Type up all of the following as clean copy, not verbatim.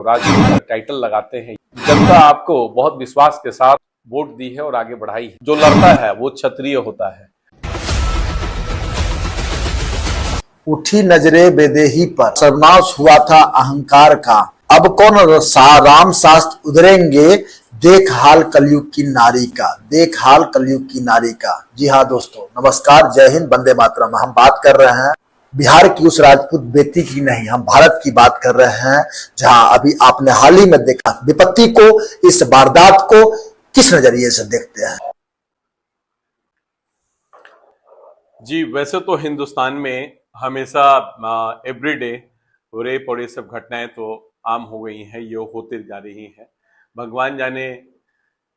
राजनीति का टाइटल लगाते हैं। जनता आपको बहुत विश्वास के साथ वोट दी है और आगे बढ़ाई है। जो लड़ता है वो क्षत्रिय होता है। उठी नजरे बेदेही पर, सर्वनाश हुआ था अहंकार का। अब कौन राम शास्त्र उधरेंगे, देख हाल कलयुग की नारी का, देख हाल कलयुग की नारी का। जी हाँ दोस्तों, नमस्कार, जय हिंद, वंदे मातरम। हम बात कर रहे हैं बिहार की उस राजपूत बेटी की नहीं, हम भारत की बात कर रहे हैं, जहां अभी आपने हाल ही में देखा विपत्ति को, इस वारदात को किस नजरिए से देखते हैं? जी, वैसे तो हिंदुस्तान में हमेशा एवरीडे रेप और ये सब घटनाएं तो आम हो गई हैं, ये होते जा रही हैं। भगवान जाने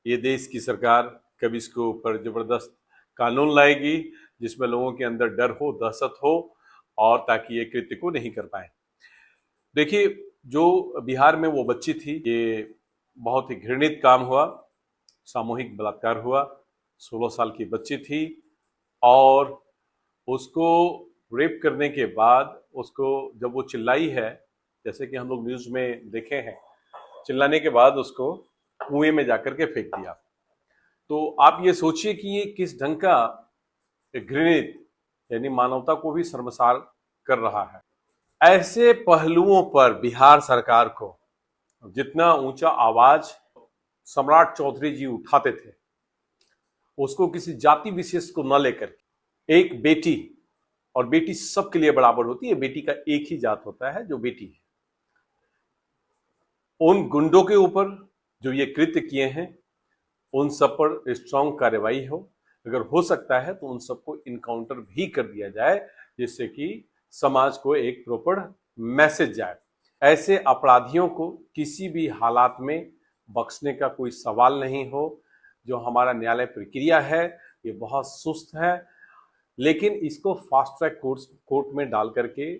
ये देश की सरकार कभी इसके ऊपर जबरदस्त कानून लाएगी जिसमें लोगों के अंदर डर हो, दहशत हो, और ताकि ये कृत्य को नहीं कर पाए। देखिए, जो बिहार में वो बच्ची थी, ये बहुत ही घृणित काम हुआ, सामूहिक बलात्कार हुआ। 16 साल की बच्ची थी और उसको रेप करने के बाद उसको जब वो चिल्लाई है, जैसे कि हम लोग न्यूज में देखे हैं, चिल्लाने के बाद उसको कुएं में जाकर के फेंक दिया। तो आप ये सोचिए कि ये किस ढंग का घृणित, यानी मानवता को भी शर्मसार कर रहा है। ऐसे पहलुओं पर बिहार सरकार को जितना ऊंचा आवाज सम्राट चौधरी जी उठाते थे, उसको किसी जाति विशेष को न लेकर, एक बेटी, और बेटी सबके लिए बराबर होती है, बेटी का एक ही जात होता है जो बेटी है, उन गुंडों के ऊपर जो ये कृत्य किए हैं उन सब पर स्ट्रांग कार्रवाई हो। अगर हो सकता है तो उन सबको इनकाउंटर भी कर दिया जाए, जिससे कि समाज को एक प्रॉपर मैसेज जाए। ऐसे अपराधियों को किसी भी हालात में बख्शने का कोई सवाल नहीं हो। जो हमारा न्यायालय प्रक्रिया है ये बहुत सुस्त है, लेकिन इसको फास्ट ट्रैक कोर्ट में डाल करके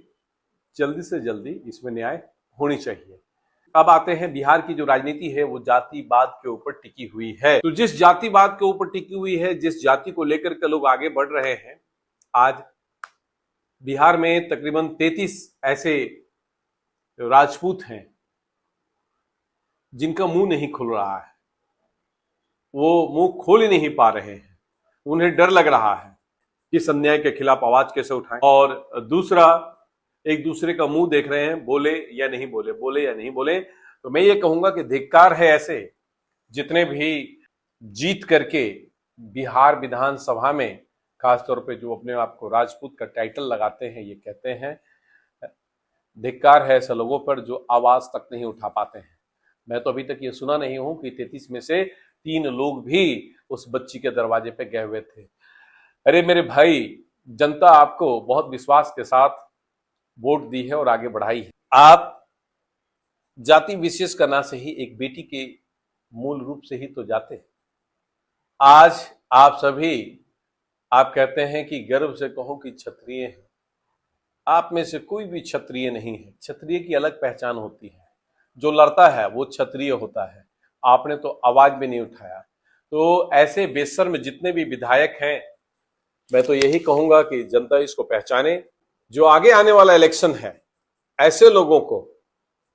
जल्दी से जल्दी इसमें न्याय होनी चाहिए। अब आते हैं, बिहार की जो राजनीति है वो जातिवाद के ऊपर टिकी हुई है। तो जिस जातिवाद के ऊपर टिकी हुई है, जिस जाति को लेकर के लोग आगे बढ़ रहे हैं, आज बिहार में तकरीबन 33 ऐसे राजपूत हैं जिनका मुंह नहीं खुल रहा है, वो मुंह खोल ही नहीं पा रहे हैं। उन्हें डर लग रहा है कि इस अन्याय के खिलाफ आवाज कैसे उठाएं, और दूसरा, एक दूसरे का मुंह देख रहे हैं, बोले या नहीं बोले, बोले या नहीं बोले। तो मैं ये कहूंगा कि धिक्कार है ऐसे जितने भी जीत करके बिहार विधानसभा में, खासतौर पे जो अपने आप को राजपूत का टाइटल लगाते हैं, ये कहते हैं, धिक्कार है ऐसे लोगों पर जो आवाज तक नहीं उठा पाते हैं। मैं तो अभी तक ये सुना नहीं हूं कि 33 में से 3 लोग भी उस बच्ची के दरवाजे पे गए हुए थे। अरे मेरे भाई, जनता आपको बहुत विश्वास के साथ वोट दी है और आगे बढ़ाई है। आप जाति विशेष करना से ही एक बेटी के मूल रूप से ही तो जाते हैं। आज आप सभी, आप कहते हैं कि गर्व से कहो कि क्षत्रिय हैं। आप में से कोई भी क्षत्रिय नहीं है। क्षत्रिय की अलग पहचान होती है। जो लड़ता है वो क्षत्रिय होता है। आपने तो आवाज भी नहीं उठाया। तो ऐसे बेशर्म जितने भी विधायक हैं, मैं तो यही कहूंगा कि जनता इसको पहचाने। जो आगे आने वाला इलेक्शन है, ऐसे लोगों को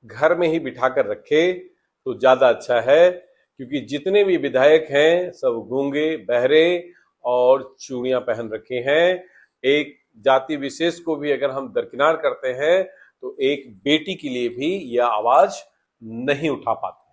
घर में ही बिठाकर रखे तो ज्यादा अच्छा है, क्योंकि जितने भी विधायक हैं सब गूंगे, बहरे और चूड़ियां पहन रखे हैं। एक जाति विशेष को भी अगर हम दरकिनार करते हैं तो एक बेटी के लिए भी यह आवाज नहीं उठा पाते।